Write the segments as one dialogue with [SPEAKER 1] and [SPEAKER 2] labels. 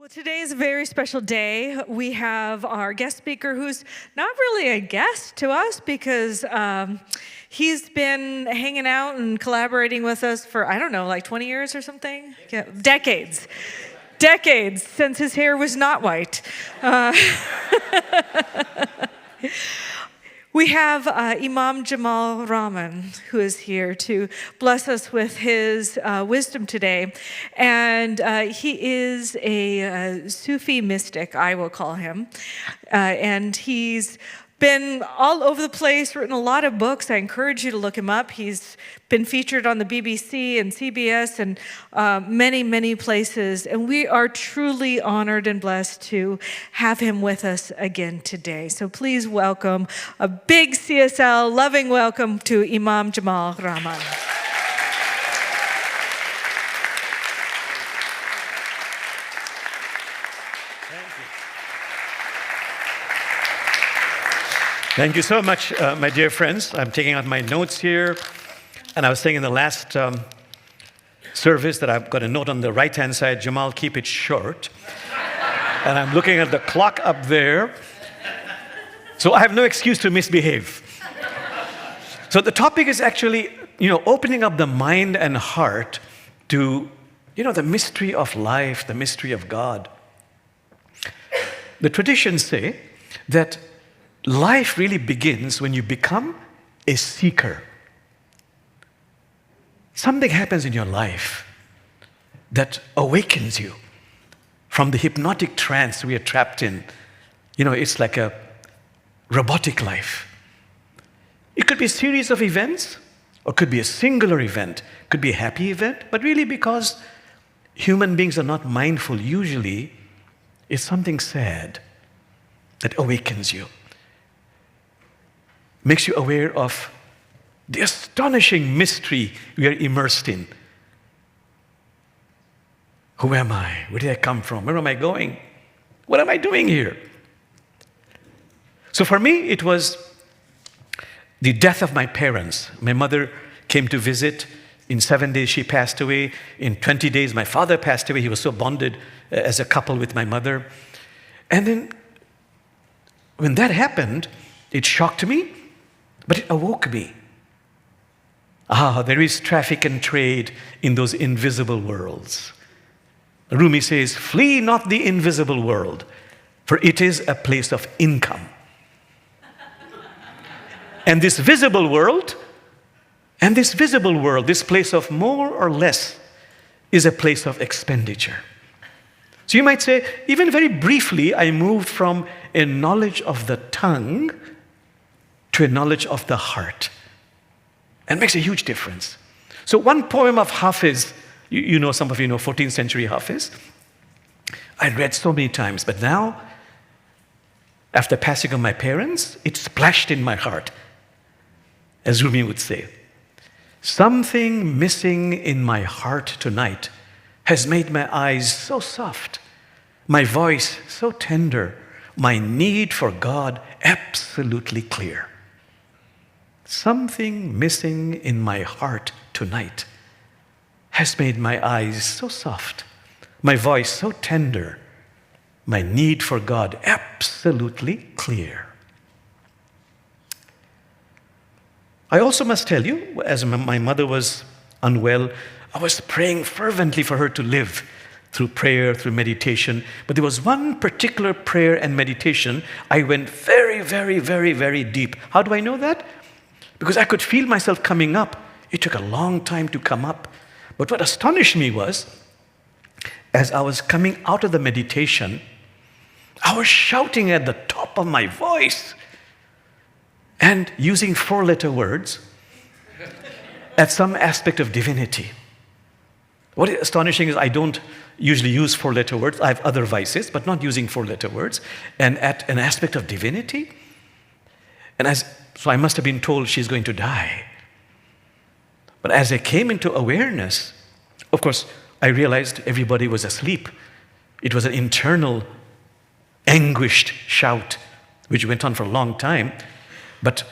[SPEAKER 1] Well, today is a very special day. We have our guest speaker who's not really a guest to us because he's been hanging out and collaborating with us for, I don't know, like 20 years or something? Yeah, decades. Decades since his hair was not white. We have Imam Jamal Rahman, who is here to bless us with his wisdom today. And he is a Sufi mystic, I will call him. And he's been all over the place, written a lot of books. I encourage you to look him up. He's been featured on the BBC and CBS and many, many places. And we are truly honored and blessed to have him with us again today. So please welcome a big CSL loving welcome to Imam Jamal Rahman.
[SPEAKER 2] Thank you so much, my dear friends. I'm taking out my notes here. And I was saying in the last service that I've got a note on the right-hand side, Jamal, keep it short. And I'm looking at the clock up there. So I have no excuse to misbehave. So the topic is actually, opening up the mind and heart to, the mystery of life, the mystery of God. The traditions say that life really begins when you become a seeker. Something happens in your life that awakens you from the hypnotic trance we are trapped in. It's like a robotic life. It could be a series of events, or it could be a singular event. It could be a happy event, but really because human beings are not mindful, usually it's something sad that awakens you. Makes you aware of the astonishing mystery we are immersed in. Who am I? Where did I come from? Where am I going? What am I doing here? So for me, it was the death of my parents. My mother came to visit. In 7 days, she passed away. In 20 days, my father passed away. He was so bonded as a couple with my mother. And then when that happened, it shocked me. But it awoke me. There is traffic and trade in those invisible worlds. Rumi says, flee not the invisible world, for it is a place of income. And this visible world, this place of more or less, is a place of expenditure. So you might say, even very briefly, I moved from a knowledge of the tongue to a knowledge of the heart. And makes a huge difference. So one poem of Hafiz, some of you know 14th century Hafiz, I read so many times, but now, after passing of my parents, it splashed in my heart, as Rumi would say. Something missing in my heart tonight has made my eyes so soft, my voice so tender, my need for God absolutely clear. Something missing in my heart tonight has made my eyes so soft, my voice so tender, my need for God absolutely clear. I also must tell you, as my mother was unwell, I was praying fervently for her to live through prayer, through meditation. But there was one particular prayer and meditation I went very, very, very, very deep. How do I know that? Because I could feel myself coming up. It took a long time to come up. But what astonished me was, as I was coming out of the meditation, I was shouting at the top of my voice and using 4-letter words at some aspect of divinity. What is astonishing is I don't usually use 4-letter words. I have other vices, but not using 4-letter words. And at an aspect of divinity. So I must have been told she's going to die. But as I came into awareness, of course, I realized everybody was asleep. It was an internal, anguished shout, which went on for a long time. But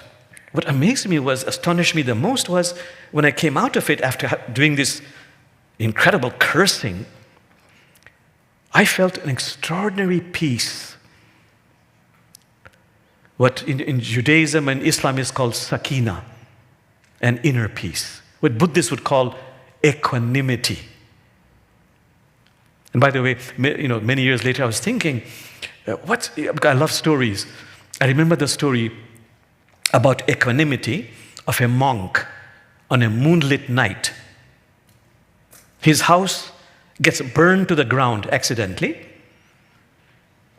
[SPEAKER 2] what astonished me the most was when I came out of it after doing this incredible cursing, I felt an extraordinary peace. What in Judaism and Islam is called sakina, an inner peace. What Buddhists would call equanimity. And by the way, many years later I was thinking, I love stories. I remember the story about equanimity of a monk on a moonlit night. His house gets burned to the ground accidentally.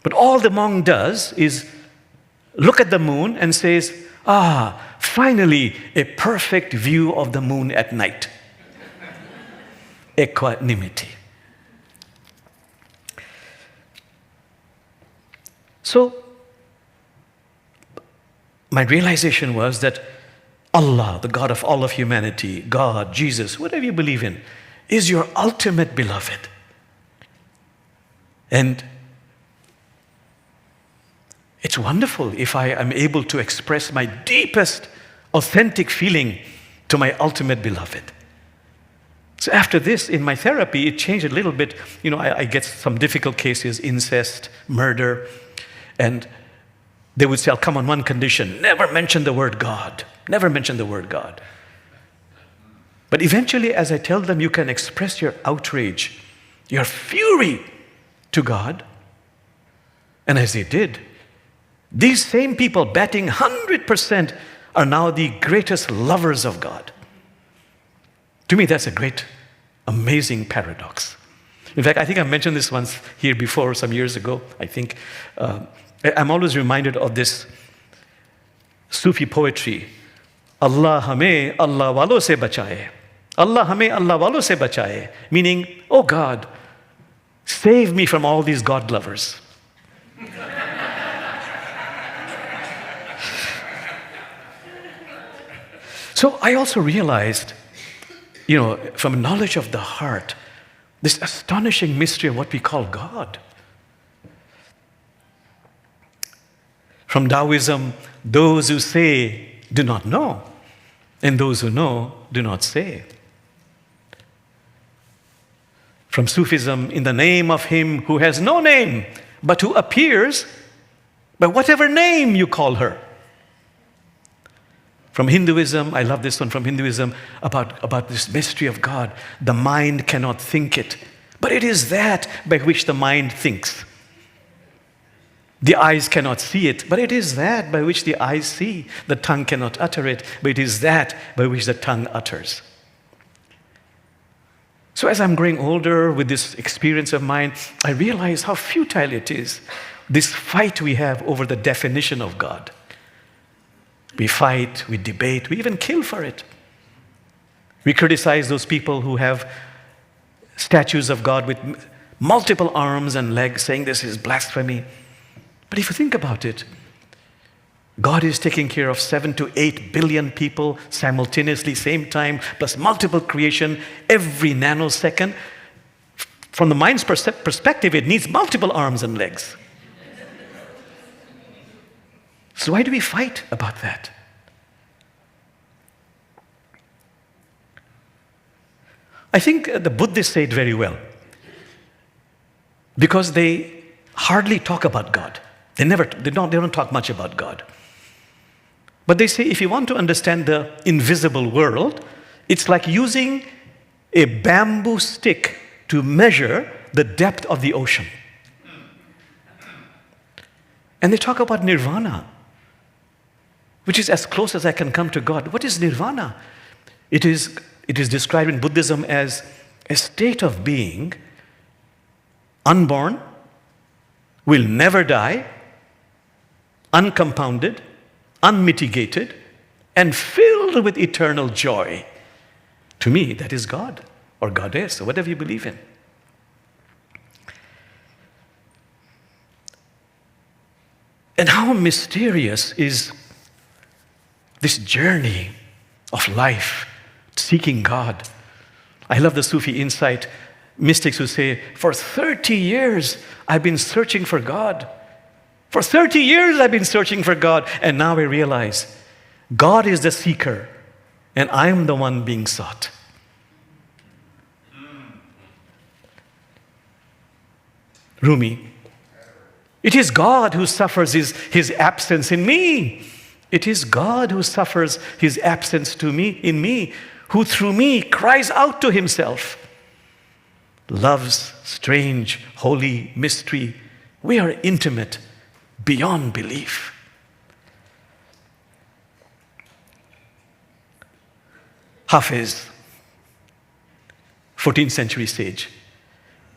[SPEAKER 2] But all the monk does is look at the moon and says, finally a perfect view of the moon at night. Equanimity. So, my realization was that Allah, the God of all of humanity, God, Jesus, whatever you believe in, is your ultimate beloved. And it's wonderful if I am able to express my deepest, authentic feeling to my ultimate beloved. So after this, in my therapy, it changed a little bit. I get some difficult cases, incest, murder, and they would say, I'll come on one condition, never mention the word God. Never mention the word God. But eventually, as I tell them, you can express your outrage, your fury to God. And as they did, these same people, betting 100%, are now the greatest lovers of God. To me, that's a great, amazing paradox. In fact, I think I mentioned this once here before, some years ago, I think. I'm always reminded of this Sufi poetry. Allah hame Allah walo se bachaye. Allah hame Allah walo se bachaye. Meaning, oh God, save me from all these God lovers. So I also realized, from knowledge of the heart, this astonishing mystery of what we call God. From Taoism, those who say do not know, and those who know do not say. From Sufism, in the name of him who has no name, but who appears by whatever name you call her. From Hinduism, I love this one from Hinduism, about this mystery of God. The mind cannot think it, but it is that by which the mind thinks. The eyes cannot see it, but it is that by which the eyes see. The tongue cannot utter it, but it is that by which the tongue utters. So as I'm growing older with this experience of mine, I realize how futile it is, this fight we have over the definition of God. We fight, we debate, we even kill for it. We criticize those people who have statues of God with multiple arms and legs, saying this is blasphemy. But if you think about it, God is taking care of 7 to 8 billion people simultaneously, same time, plus multiple creation every nanosecond. From the mind's perspective, it needs multiple arms and legs. So why do we fight about that? I think the Buddhists say it very well. Because they hardly talk about God. They don't talk much about God. But they say if you want to understand the invisible world, it's like using a bamboo stick to measure the depth of the ocean. And they talk about nirvana, which is as close as I can come to God. What is nirvana? It is described in Buddhism as a state of being, unborn, will never die, uncompounded, unmitigated, and filled with eternal joy. To me, that is God, or Goddess, or whatever you believe in. And how mysterious is this journey of life, seeking God. I love the Sufi insight, mystics who say, for 30 years, I've been searching for God. For 30 years, I've been searching for God. And now I realize, God is the seeker, and I'm the one being sought. Rumi. It is God who suffers his absence in me. It is God who suffers his absence in me, who through me cries out to himself. Love's strange, holy mystery, we are intimate beyond belief. Hafiz, 14th century sage.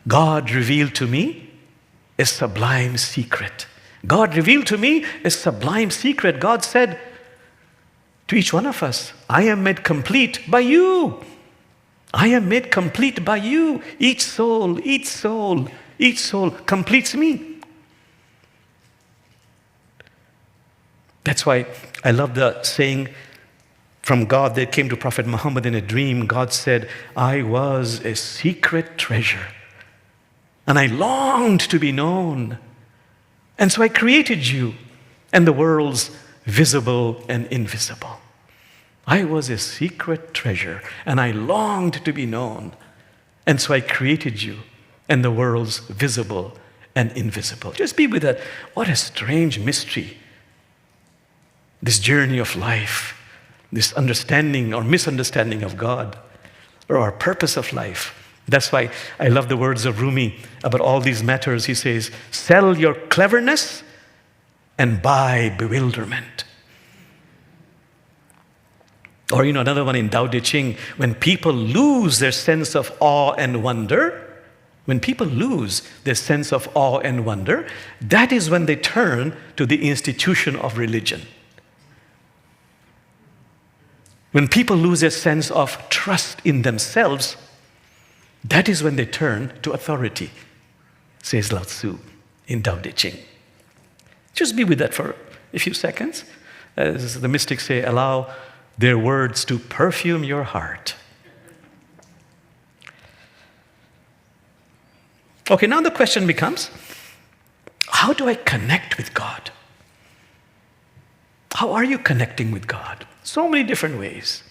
[SPEAKER 2] God revealed to me a sublime secret. God revealed to me a sublime secret. God said to each one of us, I am made complete by you. I am made complete by you. Each soul completes me. That's why I love the saying from God that came to Prophet Muhammad in a dream. God said, I was a secret treasure, and I longed to be known. And so I created you and the worlds visible and invisible. I was a secret treasure, and I longed to be known. And so I created you and the worlds visible and invisible. Just be with that. What a strange mystery. This journey of life, this understanding or misunderstanding of God, or our purpose of life. That's why I love the words of Rumi about all these matters. He says, sell your cleverness and buy bewilderment. Or, another one in Tao Te Ching, when people lose their sense of awe and wonder, that is when they turn to the institution of religion. When people lose their sense of trust in themselves, that is when they turn to authority, says Lao Tzu in Tao Te Ching. Just be with that for a few seconds. As the mystics say, allow their words to perfume your heart. Okay, now the question becomes, how do I connect with God? How are you connecting with God? So many different ways.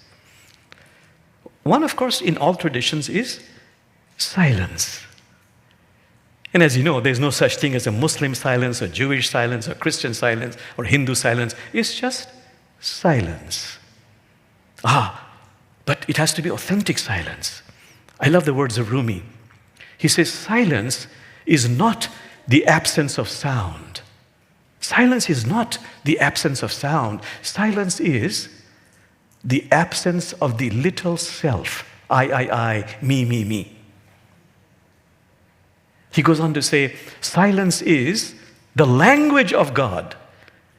[SPEAKER 2] One, of course, in all traditions is silence. And as you know, there's no such thing as a Muslim silence, or Jewish silence, or Christian silence, or Hindu silence. It's just silence. But it has to be authentic silence. I love the words of Rumi. He says, silence is not the absence of sound. Silence is not the absence of sound. Silence is the absence of the little self. I, me. He goes on to say, silence is the language of God.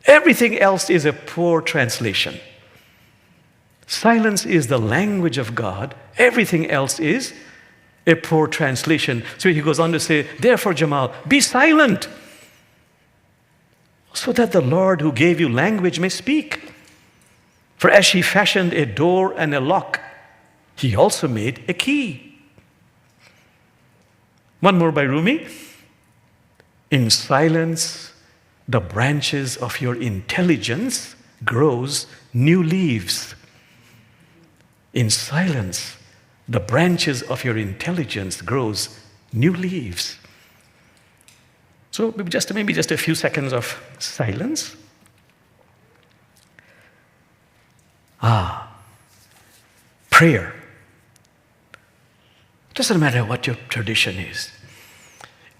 [SPEAKER 2] Everything else is a poor translation. Silence is the language of God. Everything else is a poor translation. So he goes on to say, therefore, Jamal, be silent, so that the Lord who gave you language may speak. For as he fashioned a door and a lock, he also made a key. One more by Rumi. In silence, the branches of your intelligence grows new leaves. In silence, the branches of your intelligence grows new leaves. So maybe just a few seconds of silence. Prayer. It doesn't matter what your tradition is.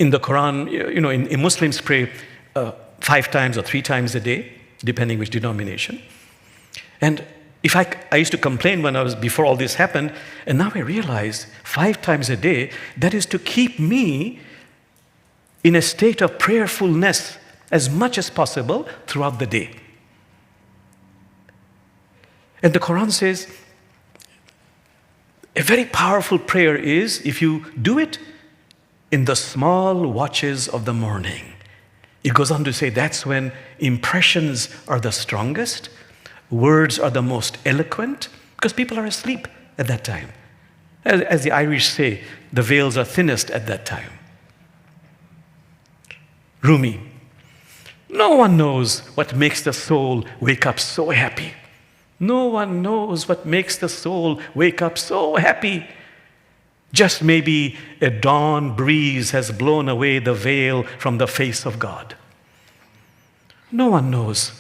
[SPEAKER 2] In the Quran, in Muslims pray 5 times or 3 times a day, depending which denomination. And I used to complain before all this happened, and now I realize 5 times a day, that is to keep me in a state of prayerfulness as much as possible throughout the day. And the Quran says, a very powerful prayer is if you do it in the small watches of the morning. It goes on to say that's when impressions are the strongest, words are the most eloquent, because people are asleep at that time. As the Irish say, the veils are thinnest at that time. Rumi, no one knows what makes the soul wake up so happy. No one knows what makes the soul wake up so happy. Just maybe a dawn breeze has blown away the veil from the face of God. No one knows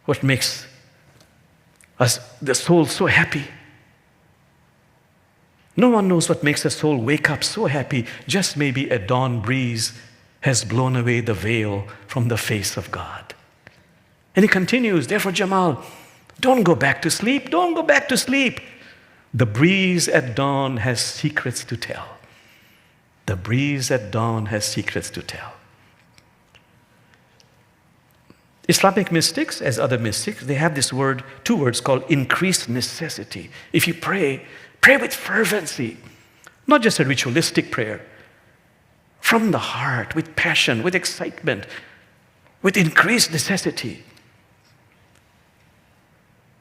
[SPEAKER 2] what makes us, the soul, so happy. No one knows what makes a soul wake up so happy. Just maybe a dawn breeze has blown away the veil from the face of God. And he continues, therefore, Jamal, don't go back to sleep. Don't go back to sleep. The breeze at dawn has secrets to tell. The breeze at dawn has secrets to tell. Islamic mystics, as other mystics, they have this word, two words called increased necessity. If you pray, pray with fervency, not just a ritualistic prayer, from the heart, with passion, with excitement, with increased necessity.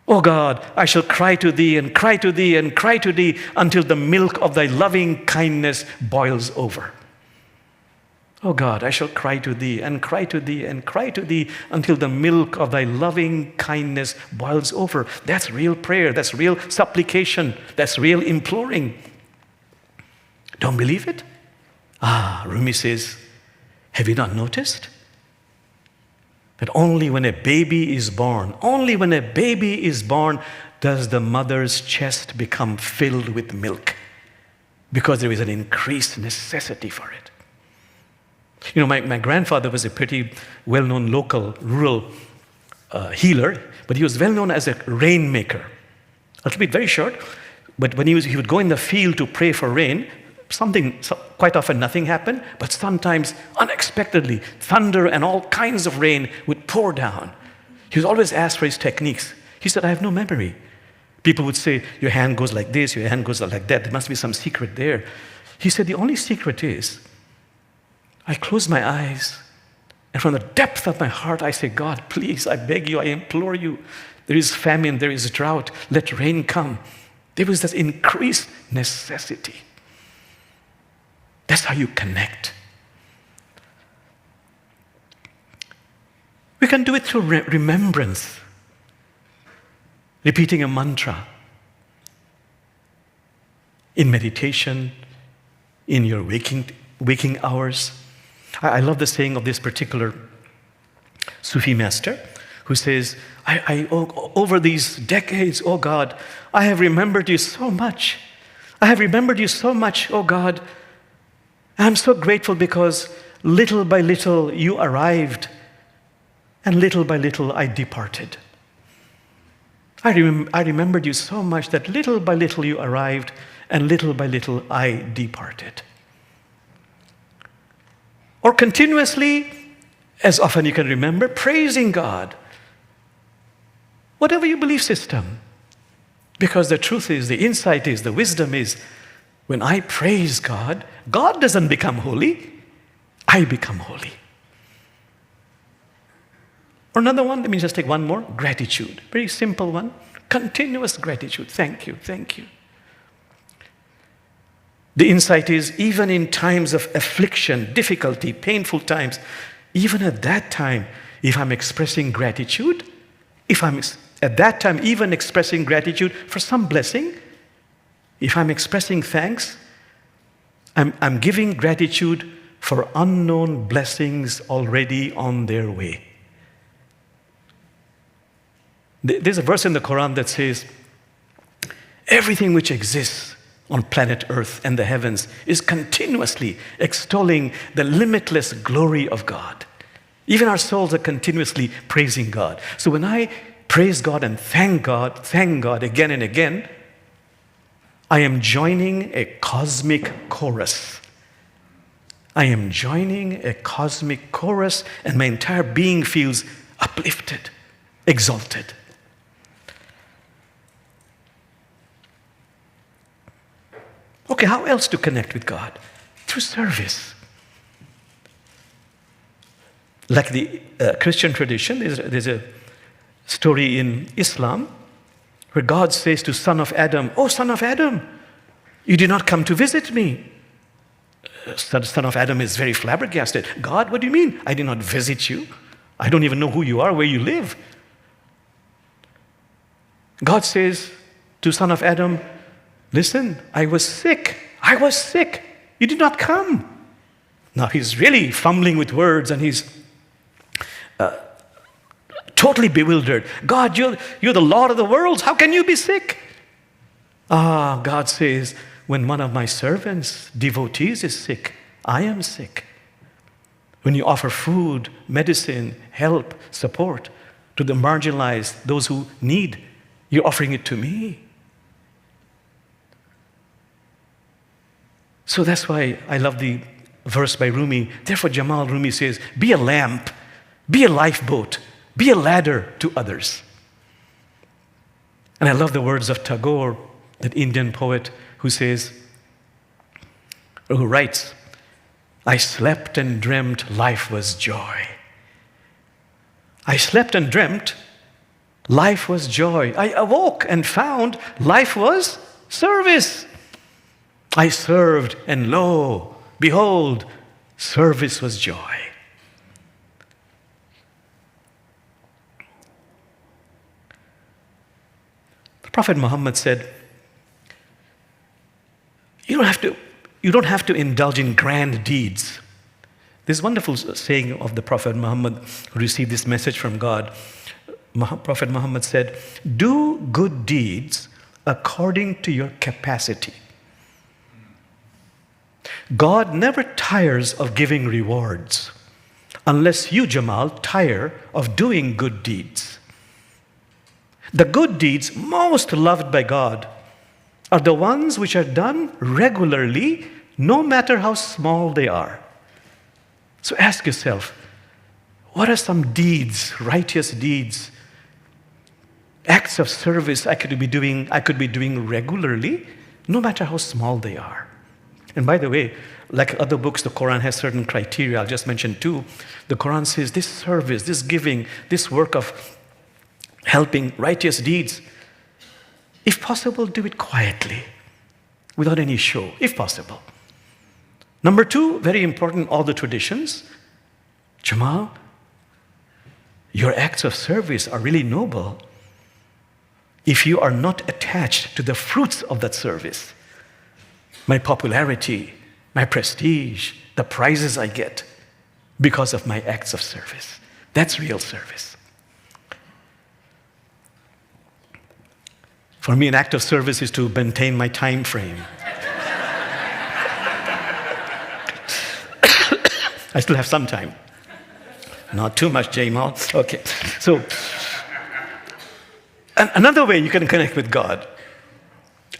[SPEAKER 2] Oh God, I shall cry to thee and cry to thee and cry to thee until the milk of thy loving kindness boils over. Oh God, I shall cry to thee and cry to thee and cry to thee until the milk of thy loving kindness boils over. That's real prayer. That's real supplication. That's real imploring. Don't believe it? Rumi says, have you not noticed that only when a baby is born, does the mother's chest become filled with milk, because there is an increased necessity for it. You know, my grandfather was a pretty well-known local rural healer, but he was well-known as a rainmaker. I'll keep it very short, but when he would go in the field to pray for rain, quite often nothing happened, but sometimes unexpectedly, thunder and all kinds of rain would pour down. He was always asked for his techniques. He said, I have no memory. People would say, your hand goes like this, your hand goes like that. There must be some secret there. He said, the only secret is, I close my eyes, and from the depth of my heart, I say, God, please, I beg you, I implore you. There is famine, there is drought, let rain come. There was this increased necessity. That's how you connect. We can do it through remembrance, repeating a mantra in meditation, in your waking hours. I love the saying of this particular Sufi master who says, over these decades, oh God, I have remembered you so much. I have remembered you so much, oh God. I'm so grateful because little by little you arrived, and little by little I departed. I remembered you so much that little by little you arrived, and little by little I departed. Or continuously, as often you can remember, praising God. Whatever your belief system. Because the truth is, the insight is, the wisdom is, when I praise God, God doesn't become holy, I become holy. Or another one, let me just take one more, gratitude. Very simple one, continuous gratitude. Thank you, thank you. The insight is, even in times of affliction, difficulty, painful times, even at that time, if I'm expressing gratitude, if I'm at that time even expressing gratitude for some blessing, if I'm expressing thanks, I'm giving gratitude for unknown blessings already on their way. There's a verse in the Quran that says, everything which exists on planet Earth and the heavens is continuously extolling the limitless glory of God. Even our souls are continuously praising God. So when I praise God and thank God again and again, I am joining a cosmic chorus. I am joining a cosmic chorus, and my entire being feels uplifted, exalted. Okay, how else to connect with God? Through service. Like the Christian tradition, there's a story in Islam where God says to son of Adam, oh, son of Adam, you did not come to visit me. Son of Adam is very flabbergasted. God, what do you mean? I did not visit you. I don't even know who you are, where you live. God says to son of Adam, Listen, I was sick. I was sick. You did not come. Now he's really fumbling with words and he's totally bewildered. God, you're the Lord of the worlds. How can you be sick? God says, when one of my servants, devotees, is sick, I am sick. When you offer food, medicine, help, support to the marginalized, those who need, you're offering it to me. So that's why I love the verse by Rumi. Therefore, Jamal Rumi says, be a lamp, be a lifeboat, be a ladder to others. And I love the words of Tagore, that Indian poet who says, or who writes, I slept and dreamt life was joy. I slept and dreamt life was joy. I awoke and found life was service. I served and lo, behold, service was joy. The Prophet Muhammad said, you don't have to indulge in grand deeds. This wonderful saying of the Prophet Muhammad, who received this message from God. Prophet Muhammad said, do good deeds according to your capacity. God never tires of giving rewards unless you, Jamal, tire of doing good deeds. The good deeds most loved by God are the ones which are done regularly, no matter how small they are. So ask yourself, what are some deeds, righteous deeds, acts of service I could be doing regularly, no matter how small they are? And by the way, like other books, the Quran has certain criteria. I'll just mention two. The Quran says this service, this giving, this work of helping, righteous deeds, if possible, do it quietly, without any show, if possible. Number two, very important, all the traditions. Jamal, your acts of service are really noble if you are not attached to the fruits of that service. My popularity, my prestige, the prizes I get because of my acts of service. That's real service. For me, an act of service is to maintain my time frame. I still have some time. Not too much, Jamal. Okay. So, another way you can connect with God.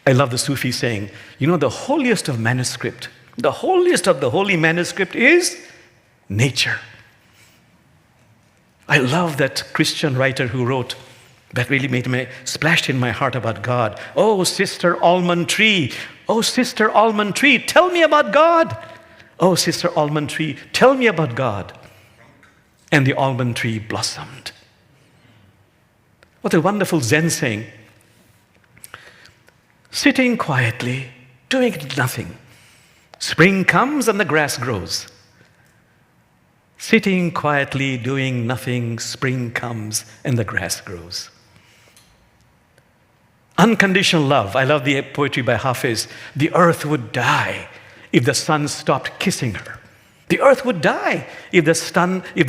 [SPEAKER 2] I love the Sufi saying, the holiest of manuscript, the holiest of the holy manuscript is nature. I love that Christian writer who wrote, that really splashed in my heart about God. Oh, sister almond tree. Oh, sister almond tree, tell me about God. Oh, sister almond tree, tell me about God. And the almond tree blossomed. What a wonderful Zen saying. Sitting quietly, doing nothing. Spring comes and the grass grows. Sitting quietly, doing nothing, spring comes and the grass grows. Unconditional love. I love the poetry by Hafiz. The earth would die if the sun stopped kissing her. The earth would die if the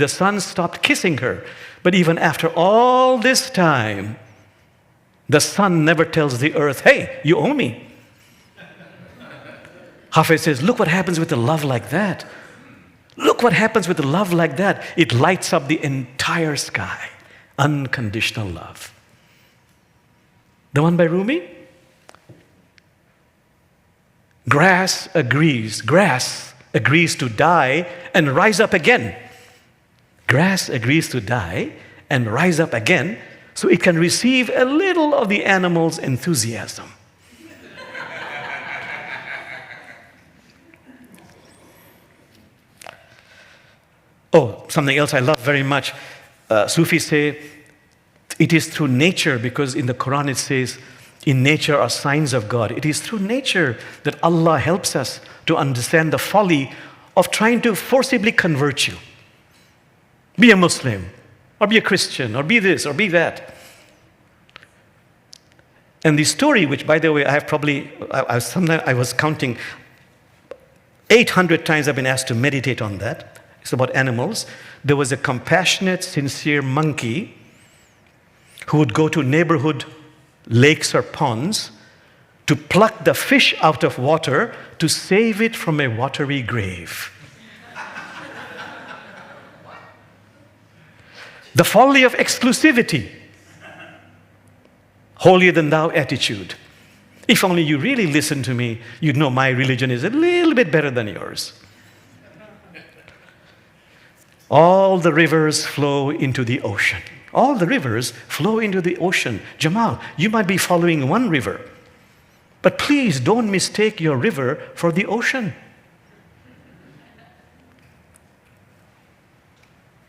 [SPEAKER 2] sun stopped kissing her. But even after all this time, the sun never tells the earth, hey, you owe me. Hafiz says, look what happens with a love like that. Look what happens with a love like that. It lights up the entire sky. Unconditional love. The one by Rumi? Grass agrees to die and rise up again. Grass agrees to die and rise up again so it can receive a little of the animal's enthusiasm. Oh, something else I love very much. Sufis say it is through nature, because in the Quran it says, in nature are signs of God. It is through nature that Allah helps us to understand the folly of trying to forcibly convert you. Be a Muslim, or be a Christian, or be this, or be that. And the story, which by the way, I was counting 800 times I've been asked to meditate on that. It's about animals. There was a compassionate, sincere monkey who would go to neighborhood lakes or ponds to pluck the fish out of water to save it from a watery grave. The folly of exclusivity. Holier than thou attitude. If only you really listen to me, you'd know my religion is a little bit better than yours. All the rivers flow into the ocean. All the rivers flow into the ocean. Jamal, you might be following one river, but please don't mistake your river for the ocean.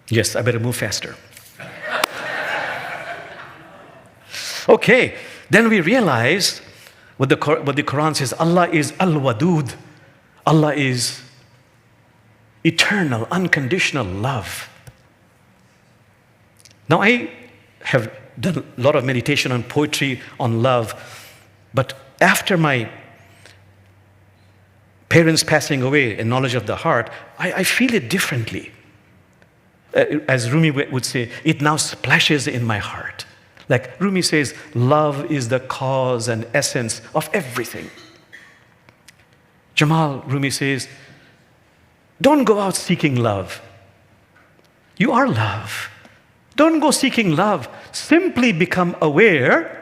[SPEAKER 2] Yes, I better move faster. Okay, then we realize what the Quran says, Allah is Al-Wadud. Allah is eternal, unconditional love. Now, I have done a lot of meditation on poetry, on love, but after my parents passing away and knowledge of the heart, I feel it differently. As Rumi would say, it now splashes in my heart. Like Rumi says, love is the cause and essence of everything. Jamal, Rumi says, don't go out seeking love. You are love. Don't go seeking love. Simply become aware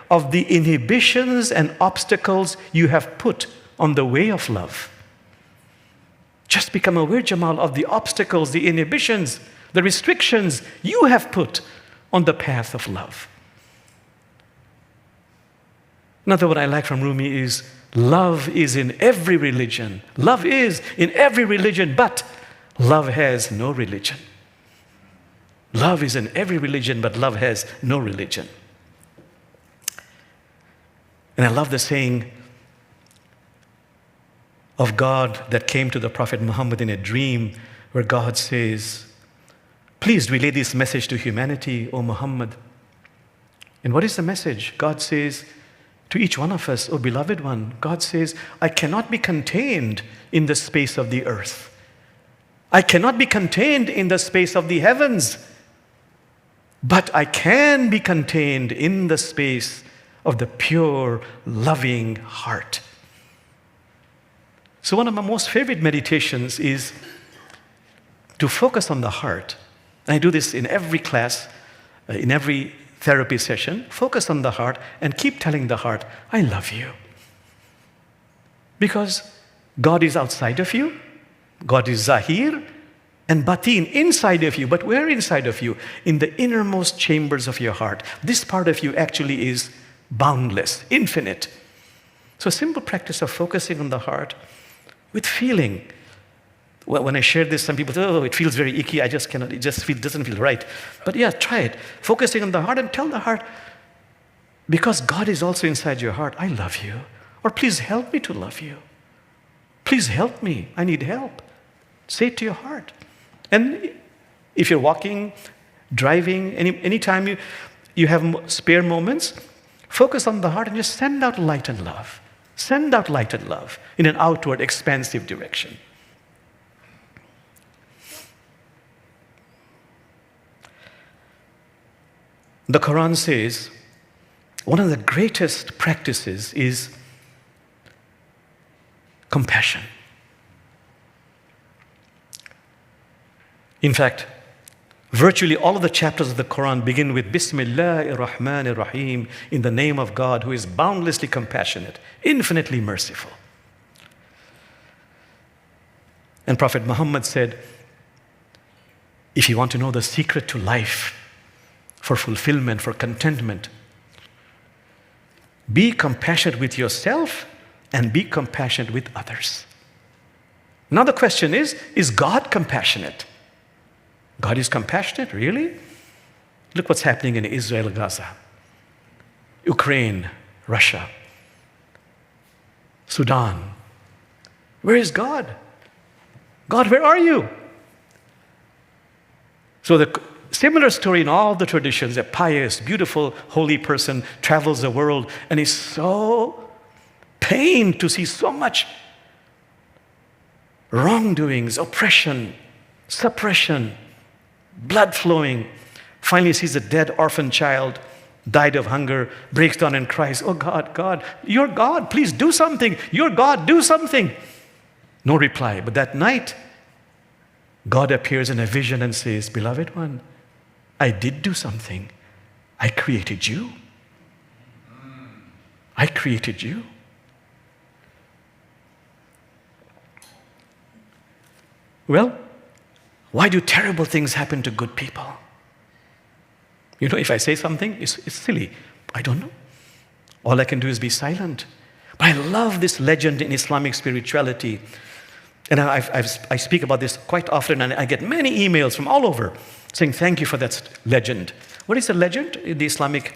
[SPEAKER 2] of the inhibitions and obstacles you have put on the way of love. Just become aware, Jamal, of the obstacles, the inhibitions, the restrictions you have put on the path of love. Another what I like from Rumi is, love is in every religion. Love is in every religion, but love has no religion. Love is in every religion, but love has no religion. And I love the saying of God that came to the Prophet Muhammad in a dream, where God says, please relay this message to humanity, O Muhammad. And what is the message? God says to each one of us, O beloved one, God says, I cannot be contained in the space of the earth. I cannot be contained in the space of the heavens, but I can be contained in the space of the pure, loving heart. So one of my most favorite meditations is to focus on the heart. I do this in every class, in every therapy session. Focus on the heart and keep telling the heart, I love you. Because God is outside of you. God is Zahir and Batin, inside of you. But where inside of you? In the innermost chambers of your heart. This part of you actually is boundless, infinite. So a simple practice of focusing on the heart with feeling. Well, when I share this, some people say, oh, it feels very icky, I just cannot, doesn't feel right. But yeah, try it. Focusing on the heart and tell the heart, because God is also inside your heart, I love you. Or please help me to love you. Please help me, I need help. Say it to your heart. And if you're walking, driving, anytime you have spare moments, focus on the heart and just send out light and love. Send out light and love in an outward, expansive direction. The Quran says one of the greatest practices is compassion. In fact, virtually all of the chapters of the Quran begin with Bismillahir Rahmanir Rahim, in the name of God who is boundlessly compassionate, infinitely merciful. And Prophet Muhammad said, if you want to know the secret to life, for fulfillment, for contentment, be compassionate with yourself and be compassionate with others. Now the question is God compassionate? God is compassionate, really? Look what's happening in Israel, Gaza, Ukraine, Russia, Sudan. Where is God? God, where are you? So the Similar story in all the traditions. A pious, beautiful, holy person travels the world and is so pained to see so much wrongdoings, oppression, suppression, blood flowing. Finally sees a dead orphan child, died of hunger, breaks down and cries, "Oh God, God, you're God, please do something. You're God, do something." No reply. But that night, God appears in a vision and says, "Beloved one, I did do something. I created you. I created you." Well, why do terrible things happen to good people? You know, if I say something, it's silly. I don't know. All I can do is be silent. But I love this legend in Islamic spirituality. And I speak about this quite often, and I get many emails from all over saying, "Thank you for that legend." What is a legend in the Islamic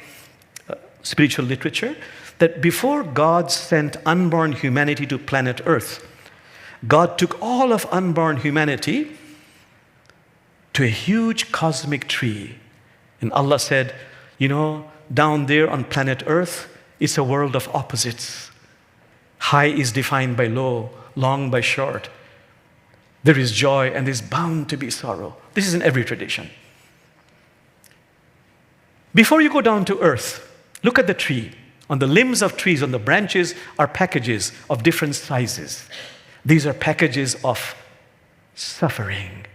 [SPEAKER 2] spiritual literature? That before God sent unborn humanity to planet Earth, God took all of unborn humanity to a huge cosmic tree. And Allah said, "You know, down there on planet Earth, it's a world of opposites. High is defined by low, long by short. There is joy and there's bound to be sorrow." This is in every tradition. Before you go down to earth, look at the tree. On the limbs of trees, on the branches, are packages of different sizes. These are packages of suffering,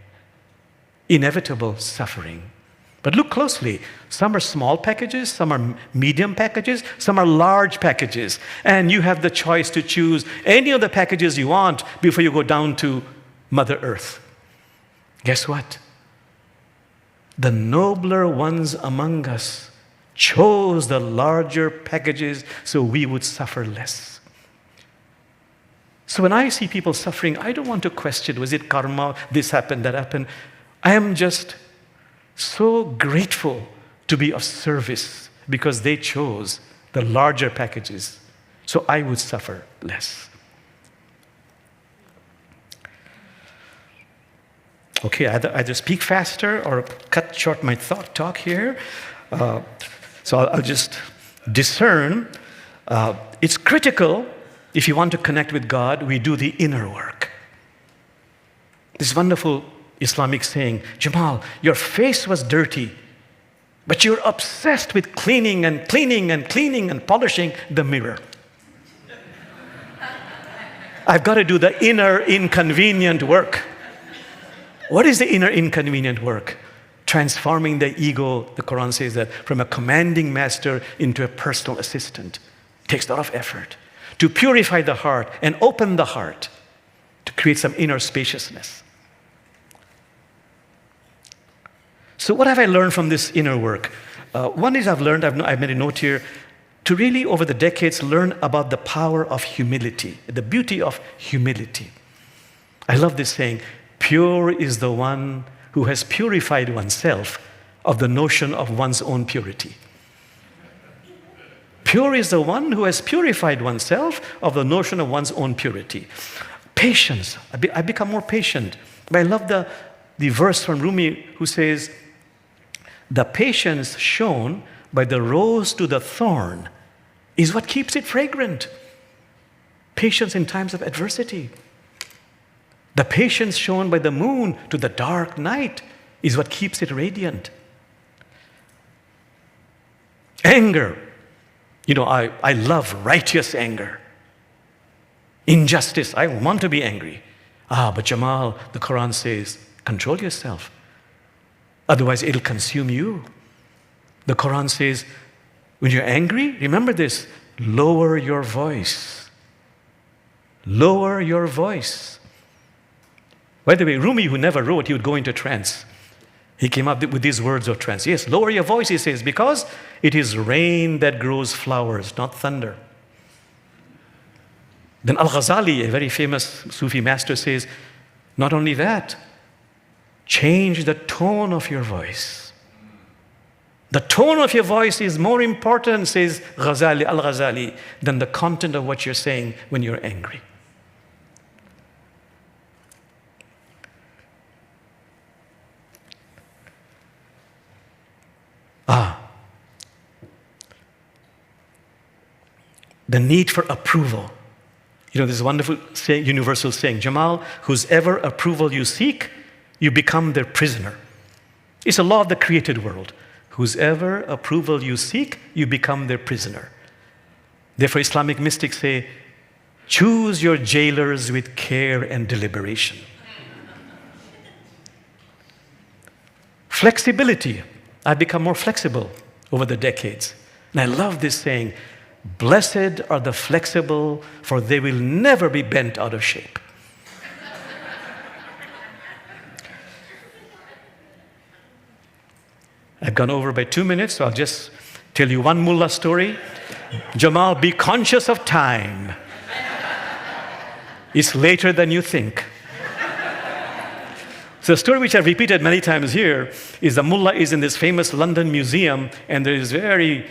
[SPEAKER 2] inevitable suffering. But look closely. Some are small packages, some are medium packages, some are large packages. And you have the choice to choose any of the packages you want before you go down to Mother Earth. Guess what? The nobler ones among us chose the larger packages so we would suffer less. So when I see people suffering, I don't want to question, was it karma, this happened, that happened. I am just so grateful to be of service because they chose the larger packages so I would suffer less. Okay, either speak faster or cut short my talk here. So I'll just discern. It's critical, if you want to connect with God, we do the inner work. This wonderful Islamic saying, "Jamal, your face was dirty, but you're obsessed with cleaning and cleaning and cleaning and polishing the mirror." I've got to do the inner inconvenient work. What is the inner inconvenient work? Transforming the ego, the Quran says that, from a commanding master into a personal assistant. It takes a lot of effort to purify the heart and open the heart to create some inner spaciousness. So what have I learned from this inner work? One is I've made a note here, to really over the decades learn about the power of humility, the beauty of humility. I love this saying, "Pure is the one who has purified oneself of the notion of one's own purity." Pure is the one who has purified oneself of the notion of one's own purity. Patience. I become more patient. But I love the verse from Rumi who says, "The patience shown by the rose to the thorn is what keeps it fragrant." Patience in times of adversity. The patience shown by the moon to the dark night is what keeps it radiant. Anger. You know, I love righteous anger. Injustice. I want to be angry. But Jamal, the Quran says, control yourself. Otherwise, it'll consume you. The Quran says, when you're angry, remember this, lower your voice. Lower your voice. By the way, Rumi, who never wrote, he would go into trance. He came up with these words of trance. Yes, lower your voice, he says, because it is rain that grows flowers, not thunder. Then Al-Ghazali, a very famous Sufi master, says, not only that, change the tone of your voice. The tone of your voice is more important, says Al-Ghazali, than the content of what you're saying when you're angry. the need for approval. You know, this wonderful saying, universal saying, Jamal, whose ever approval you seek, you become their prisoner. It's a law of the created world. Whose ever approval you seek, you become their prisoner. Therefore, Islamic mystics say, choose your jailers with care and deliberation. Flexibility. I've become more flexible over the decades. And I love this saying, blessed are the flexible, for they will never be bent out of shape. I've gone over by 2 minutes, so I'll just tell you one mullah story. Jamal, be conscious of time. It's later than you think. So the story which I've repeated many times here is the mullah is in this famous London museum, and there is a very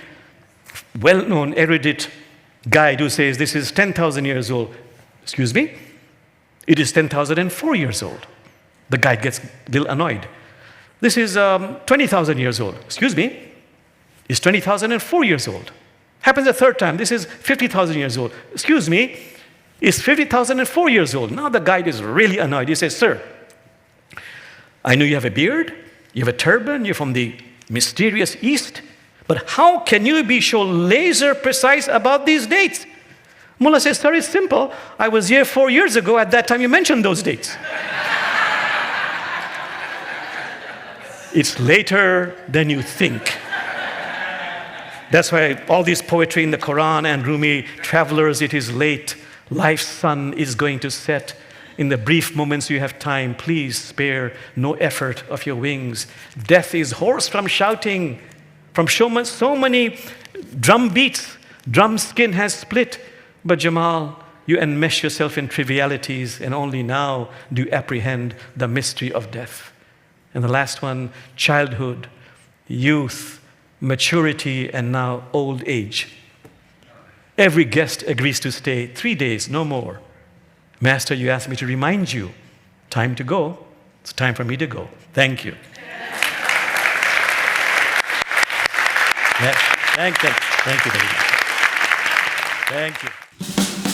[SPEAKER 2] well-known erudite guide who says this is 10,000 years old. Excuse me? It is 10,004 years old. The guide gets a little annoyed. This is 20,000 years old. Excuse me? It's 20,004 years old. Happens a third time. This is 50,000 years old. Excuse me? It's 50,004 years old. Now the guide is really annoyed. He says, sir, I know you have a beard, you have a turban, you're from the mysterious East, but how can you be so laser precise about these dates? Mullah says, sir, it's simple. I was here 4 years ago. At that time, you mentioned those dates. It's later than you think. That's why all this poetry in the Quran and Rumi, travelers, it is late. Life's sun is going to set. In the brief moments you have time, please spare no effort of your wings. Death is hoarse from shouting, from so many drum beats. Drum skin has split. But Jamal, you enmesh yourself in trivialities, and only now do you apprehend the mystery of death. And the last one, childhood, youth, maturity, and now old age. Every guest agrees to stay 3 days, no more. Master, you asked me to remind you, time to go. It's time for me to go. Thank you. Yeah, thank you, David. Thank you.